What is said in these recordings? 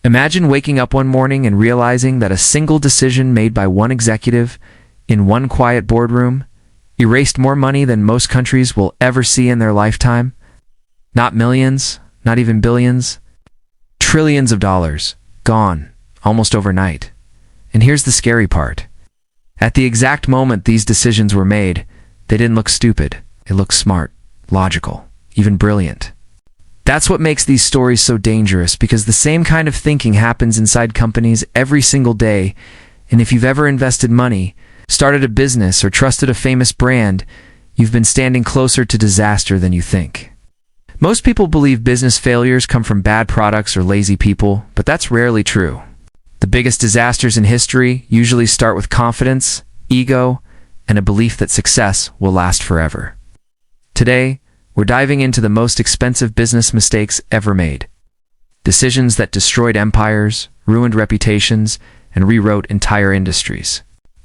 Imagine waking up one morning and realizing that a single decision made by one executive in one quiet boardroom erased more money than most countries will ever see in their lifetime. Not millions, not even billions, trillions of dollars, gone, almost overnight. And here's the scary part. At the exact moment these decisions were made, they didn't look stupid. They looked smart, logical, even brilliant. That's what makes these stories so dangerous, because the same kind of thinking happens inside companies every single day. And if you've ever invested money, started a business, or trusted a famous brand, you've been standing closer to disaster than you think. Most people believe business failures come from bad products or lazy people, but that's rarely true. The biggest disasters in history usually start with confidence, ego, and a belief that success will last forever. Today, we're diving into the most expensive business mistakes ever made. Decisions that destroyed empires, ruined reputations, and rewrote entire industries.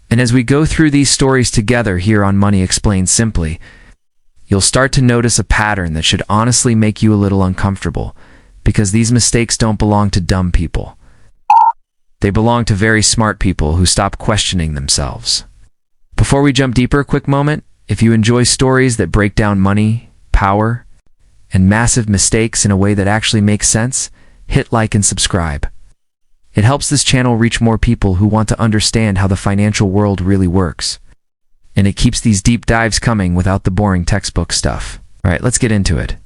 And as we go through these stories together here on Money Explained Simply, you'll start to notice a pattern that should honestly make you a little uncomfortable, because these mistakes don't belong to dumb people. They belong to very smart people who stop questioning themselves. Before we jump deeper, a quick moment. If you enjoy stories that break down money, power, and massive mistakes in a way that actually makes sense, hit like and subscribe. It helps this channel reach more people who want to understand how the financial world really works. And it keeps these deep dives coming without the boring textbook stuff. All right, let's get into it.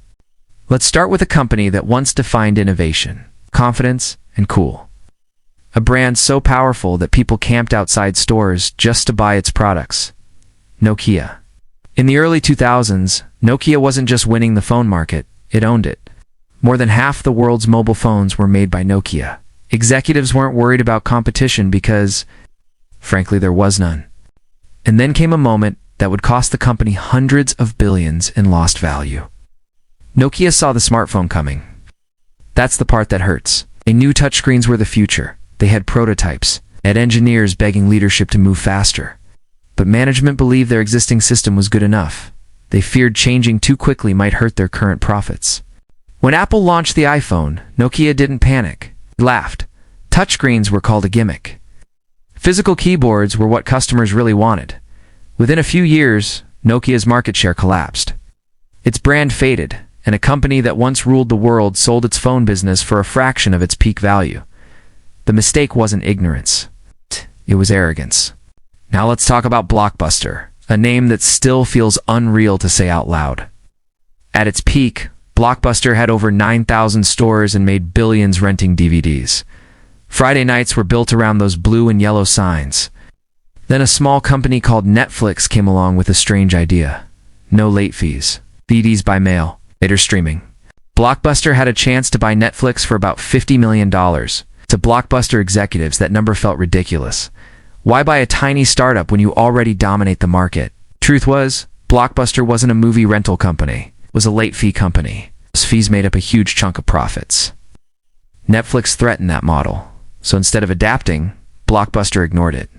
Let's start with a company that once defined innovation, confidence, and cool. A brand so powerful that people camped outside stores just to buy its products. Nokia. In the early 2000s, Nokia wasn't just winning the phone market, it owned it. More than half the world's mobile phones were made by Nokia. Executives weren't worried about competition because, frankly, there was none. And then came a moment that would cost the company hundreds of billions in lost value. Nokia saw the smartphone coming. That's the part that hurts. They knew touchscreens were the future. They had prototypes, had engineers begging leadership to move faster. But management believed their existing system was good enough. They feared changing too quickly might hurt their current profits. When Apple launched the iPhone, Nokia didn't panic. It laughed. Touchscreens were called a gimmick. Physical keyboards were what customers really wanted. Within a few years, Nokia's market share collapsed. Its brand faded, and a company that once ruled the world sold its phone business for a fraction of its peak value. The mistake wasn't ignorance. It was arrogance. Now let's talk about Blockbuster, a name that still feels unreal to say out loud. At its peak, Blockbuster had over 9,000 stores and made billions renting DVDs. Friday nights were built around those blue and yellow signs. Then a small company called Netflix came along with a strange idea. No late fees. DVDs by mail. Later streaming. Blockbuster had a chance to buy Netflix for about $50 million. To Blockbuster executives, that number felt ridiculous. Why buy a tiny startup when you already dominate the market? Truth was, Blockbuster wasn't a movie rental company. It was a late fee company. Those fees made up a huge chunk of profits. Netflix threatened that model, so instead of adapting, Blockbuster ignored it.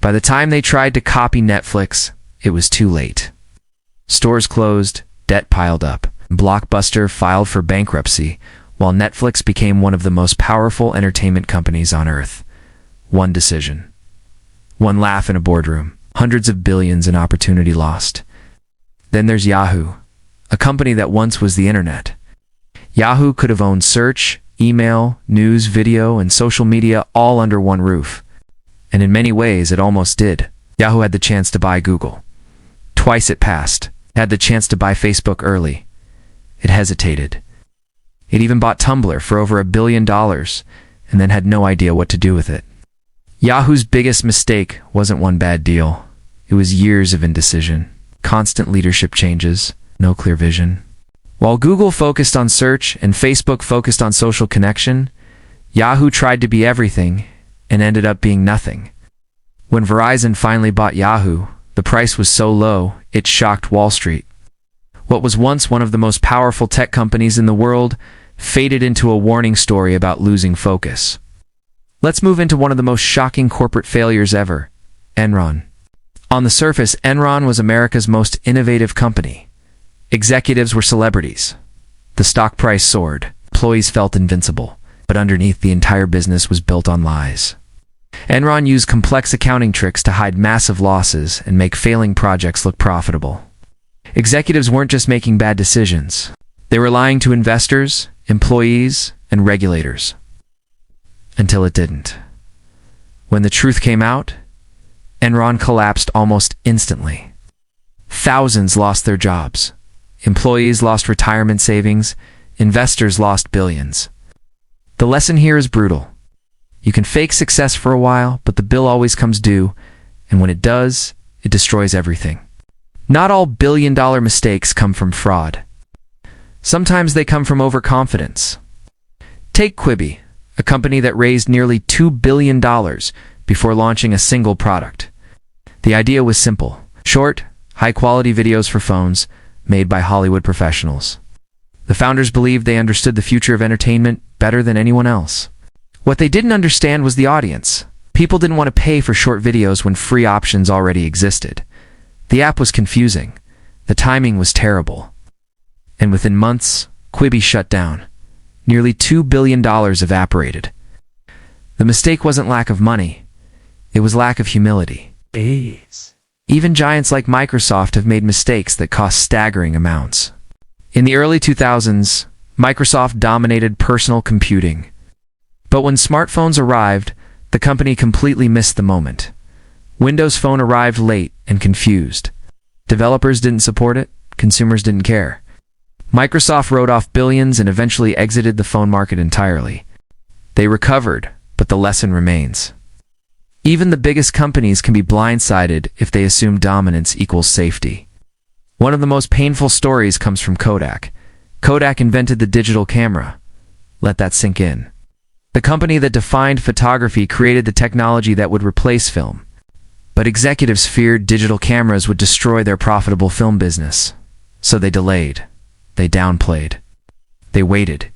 By the time they tried to copy Netflix, it was too late. Stores closed, debt piled up, and Blockbuster filed for bankruptcy, while Netflix became one of the most powerful entertainment companies on earth. One decision. One laugh in a boardroom. Hundreds of billions in opportunity lost. Then there's Yahoo, a company that once was the internet. Yahoo could have owned search, email, news, video, and social media all under one roof. And in many ways, it almost did. Yahoo had the chance to buy Google. Twice it passed. It had the chance to buy Facebook early. It hesitated. It even bought Tumblr for over $1 billion, and then had no idea what to do with it. Yahoo's biggest mistake wasn't one bad deal. It was years of indecision, constant leadership changes, no clear vision. While Google focused on search and Facebook focused on social connection, Yahoo tried to be everything and ended up being nothing. When Verizon finally bought Yahoo, the price was so low, it shocked Wall Street. What was once one of the most powerful tech companies in the world faded into a warning story about losing focus. Let's move into one of the most shocking corporate failures ever, Enron. On the surface, Enron was America's most innovative company. Executives were celebrities. The stock price soared. Employees felt invincible. but underneath, the entire business was built on lies. Enron used complex accounting tricks to hide massive losses and make failing projects look profitable. Executives weren't just making bad decisions. They were lying to investors, employees, and regulators. Until it didn't. When the truth came out, Enron collapsed almost instantly. Thousands lost their jobs. Employees lost retirement savings. Investors lost billions. The lesson here is brutal. You can fake success for a while, but the bill always comes due, and when it does, it destroys everything. Not all billion-dollar mistakes come from fraud. Sometimes they come from overconfidence. Take Quibi, a company that raised nearly $2 billion before launching a single product. The idea was simple: short, high-quality videos for phones made by Hollywood professionals. The founders believed they understood the future of entertainment better than anyone else. What they didn't understand was the audience. People didn't want to pay for short videos when free options already existed. The app was confusing. The timing was terrible. And within months, Quibi shut down. Nearly $2 billion evaporated. The mistake wasn't lack of money. It was lack of humility. Even giants like Microsoft have made mistakes that cost staggering amounts. In the early 2000s, Microsoft dominated personal computing. But when smartphones arrived, the company completely missed the moment. Windows Phone arrived late and confused. Developers didn't support it, consumers didn't care. Microsoft wrote off billions and eventually exited the phone market entirely. They recovered, but the lesson remains. Even the biggest companies can be blindsided if they assume dominance equals safety. One of the most painful stories comes from Kodak. Kodak invented the digital camera. Let that sink in. The company that defined photography created the technology that would replace film. But executives feared digital cameras would destroy their profitable film business. So they delayed. They downplayed. They waited.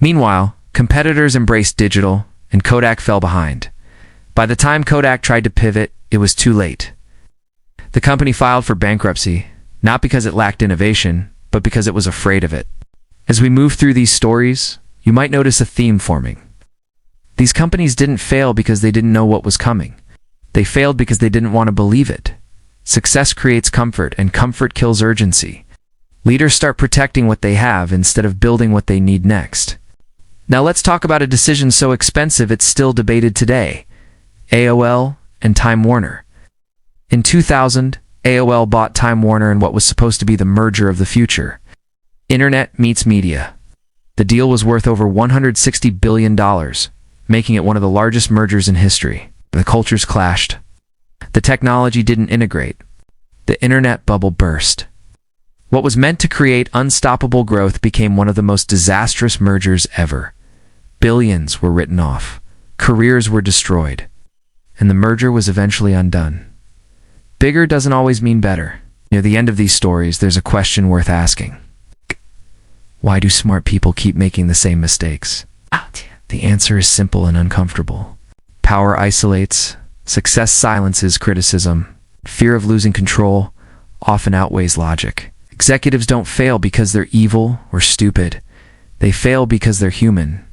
Meanwhile, competitors embraced digital, and Kodak fell behind. By the time Kodak tried to pivot, it was too late. The company filed for bankruptcy, not because it lacked innovation, but because it was afraid of it. As we move through these stories, you might notice a theme forming. These companies didn't fail because they didn't know what was coming. They failed because they didn't want to believe it. Success creates comfort, and comfort kills urgency. Leaders start protecting what they have instead of building what they need next. Now let's talk about a decision so expensive it's still debated today: AOL and Time Warner. In 2000, AOL bought Time Warner in what was supposed to be the merger of the future. Internet meets media. The deal was worth over $160 billion, making it one of the largest mergers in history. The cultures clashed. The technology didn't integrate. The internet bubble burst. What was meant to create unstoppable growth became one of the most disastrous mergers ever. Billions were written off. Careers were destroyed. And the merger was eventually undone. Bigger doesn't always mean better. Near the end of these stories, there's a question worth asking. Why do smart people keep making the same mistakes? The answer is simple and uncomfortable. Power isolates. Success silences criticism. Fear of losing control often outweighs logic. Executives don't fail because they're evil or stupid. They fail because they're human.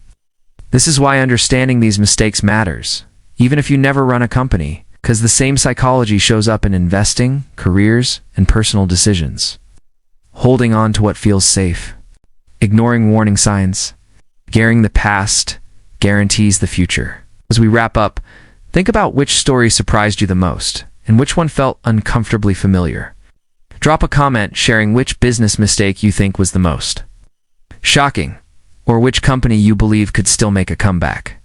This is why understanding these mistakes matters, even if you never run a company, because the same psychology shows up in investing, careers, and personal decisions. Holding on to what feels safe. Ignoring warning signs. Guaranteeing the past guarantees the future. As we wrap up, think about which story surprised you the most, and which one felt uncomfortably familiar. Drop a comment sharing which business mistake you think was the most shocking, or which company you believe could still make a comeback.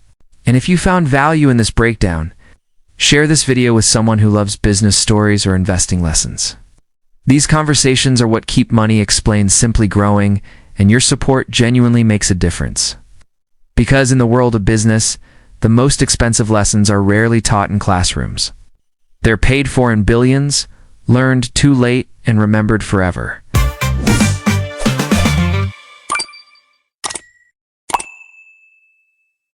And if you found value in this breakdown, share this video with someone who loves business stories or investing lessons. These conversations are what keep Money Explained simply growing, and your support genuinely makes a difference. Because in the world of business, the most expensive lessons are rarely taught in classrooms. They're paid for in billions, learned too late, and remembered forever.